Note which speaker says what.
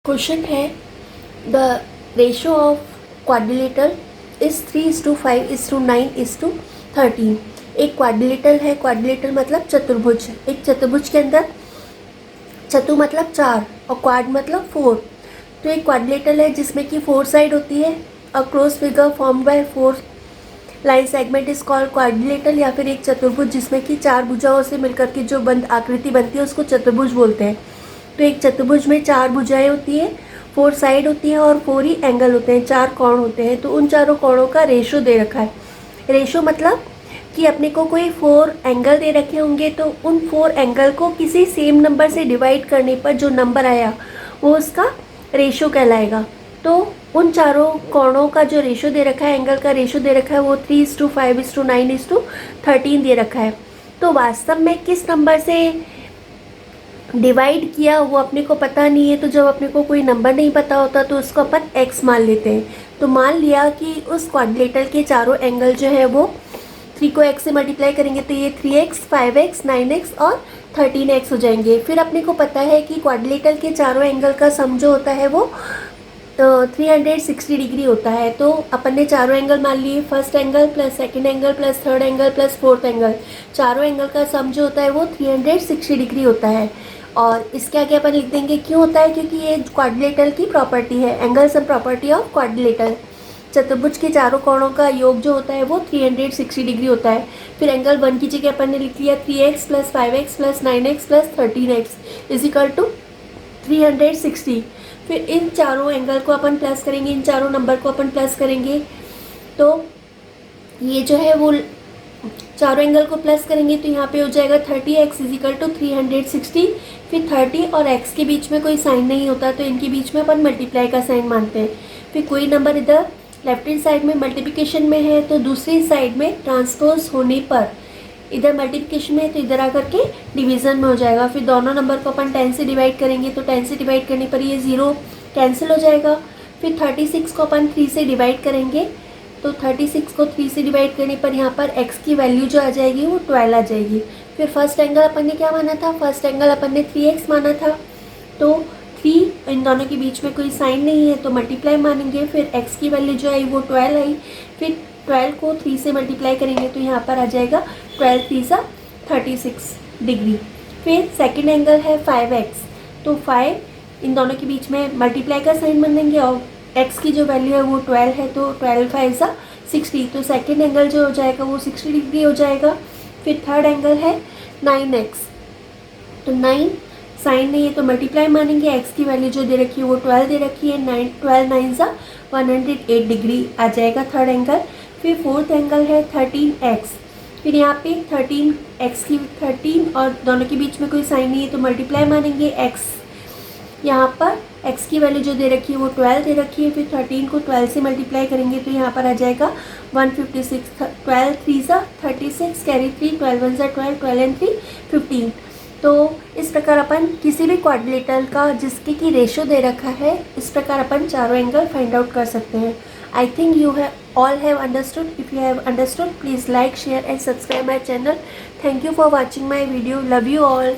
Speaker 1: Question है the ratio of quadrilateral is 3:5:9:13। एक quadrilateral है। क्वाड्रिलेटरल मतलब चतुर्भुज। एक चतुर्भुज के अंदर चतु मतलब 4 और क्वाड मतलब 4। तो एक क्वाड्रिलेटरल है जिसमें कि 4 साइड होती है। A cross figure formed by 4 line segment is called quadrilateral. या फिर एक चतुर्भुज जिसमें कि 4 भुजाओं से मिलकर के जो आकृति बनती है उसको चतुर्भुज बोलते हैं। तो एक चतुर्भुज में 4 भुजाएं होती है, 4 साइड होती है और 4 ही एंगल होते हैं, 4 कोण होते हैं। तो उन चारों कोणों का रेशो दे रखा है। रेशो मतलब कि अपने को कोई 4 एंगल दे रखे होंगे तो उन 4 एंगल को किसी सेम नंबर से डिवाइड करने पर जो नंबर आया वो उसका रेशो कहलाएगा। तो उन चारों कोणों का जो रेशो दे रखा है, एंगल का रेशो दे रखा है, वो 3:5:9:13 दे रखा है। तो वास्तव में किस नंबर से डिवाइड किया वो अपने को पता नहीं है। तो जब अपने को कोई नंबर नहीं पता होता तो उसको अपन x मान लेते हैं। तो मान लिया कि उस क्वाड्रिलेटरल के चारों एंगल जो है वो 3 को x से मल्टीप्लाई करेंगे तो ये 3x, 5x, 9x और 13x हो जाएंगे। फिर अपने को पता है कि क्वाड्रिलेटरल के चारों एंगल का सम जो होता है वो 360 डिग्री होता है। तो अपन ने चारों एंगल मान लिए, first angle plus second angle plus third angle plus fourth angle. चारों एंगल का सम जो होता है वो 360 डिग्री होता है। और इसके आगे अपन लिख देंगे क्यों होता है, क्योंकि ये क्वाड्रिलेटरल की प्रॉपर्टी है। Angle sum property of quadrilateral. चतुर्भुज के चारों कोणों का योग जो होता है वो 360 डिग्री होता है। फिर एंगल 1 की जगह अपन ने लिख लिया 3x plus 5x plus 9x plus 13x is equal to 360। फिर इन चारों एंगल को अपन प्लस करेंगे, इन चारों नंबर को अपन प्लस करेंगे तो ये जो है वो चारों एंगल को प्लस करेंगे तो यहाँ पे हो जाएगा 30x इज इक्वल टू 360। फिर 30 और x के बीच में कोई साइन नहीं होता तो इनके बीच में अपन मल्टीप्लाई का साइन मानते हैं। फिर कोई नंबर इधर लेफ्ट हैंड साइड में मल्टीप्लिकेशन में है तो दूसरी साइड में ट्रांसपोज होने पर इधर मल्टीप्लिकेशन में है तो इधर आकर के डिवीज़न में हो जाएगा। फिर दोनों नंबर को अपन 10 से डिवाइड करेंगे तो 10 से डिवाइड करने पर ये 0 कैंसिल हो जाएगा। फिर 36 को अपन 3 से डिवाइड करेंगे तो 36 को 3 से डिवाइड करने पर यहाँ पर x की वैल्यू जो आ जाएगी वो 12 आ जाएगी। फिर फर्स्ट एंगल अपन ने क्या माना था, फर्स्ट एंगल अपन ने 3x माना था। तो 3 इन दोनों के बीच में कोई साइन नहीं है तो मल्टीप्लाई मानेंगे। फिर x की वैल्यू जो आई वो 12 आई। फिर 12 को 3 से मल्टीप्लाई करेंगे तो यहाँ पर आ जाएगा 12 3 36 डिग्री। फिर सेकेंड एंगल है 5x तो 5 इन दोनों के बीच में मल्टीप्लाई का साइन मान देंगे और x की जो वैल्यू है वो 12 है तो 12 5 60। तो सेकेंड एंगल जो हो जाएगा वो 60 डिग्री हो जाएगा। फिर थर्ड एंगल है 9x तो 9 साइन नहीं है तो मल्टीप्लाई मानेंगे, x की वैल्यू जो दे रखी है वो 12 दे रखी है, 12 9 108 डिग्री आ जाएगा थर्ड एंगल। फिर फोर्थ एंगल है 13x। फिर यहाँ पे 13x की 13 और दोनों के बीच में कोई साइन नहीं है तो मल्टीप्लाई मानेंगे, x यहाँ पर x की वैल्यू जो दे रखी है वो 12 दे रखी है। फिर 13 को 12 से मल्टीप्लाई करेंगे तो यहाँ पर आ जाएगा 156। 12 3 36 कैरी 3 12 1 12 12 एंड 3 15। तो इस प्रकार अपन किसी भी क्वाड्रिलेटरल का जिसके की रेशो दे रखा है इस प्रकार अपन चारों एंगल फाइंड आउट कर सकते हैं। I think you have all have understood. If you have understood, please like, share and subscribe my channel. Thank you for watching my video. Love you all.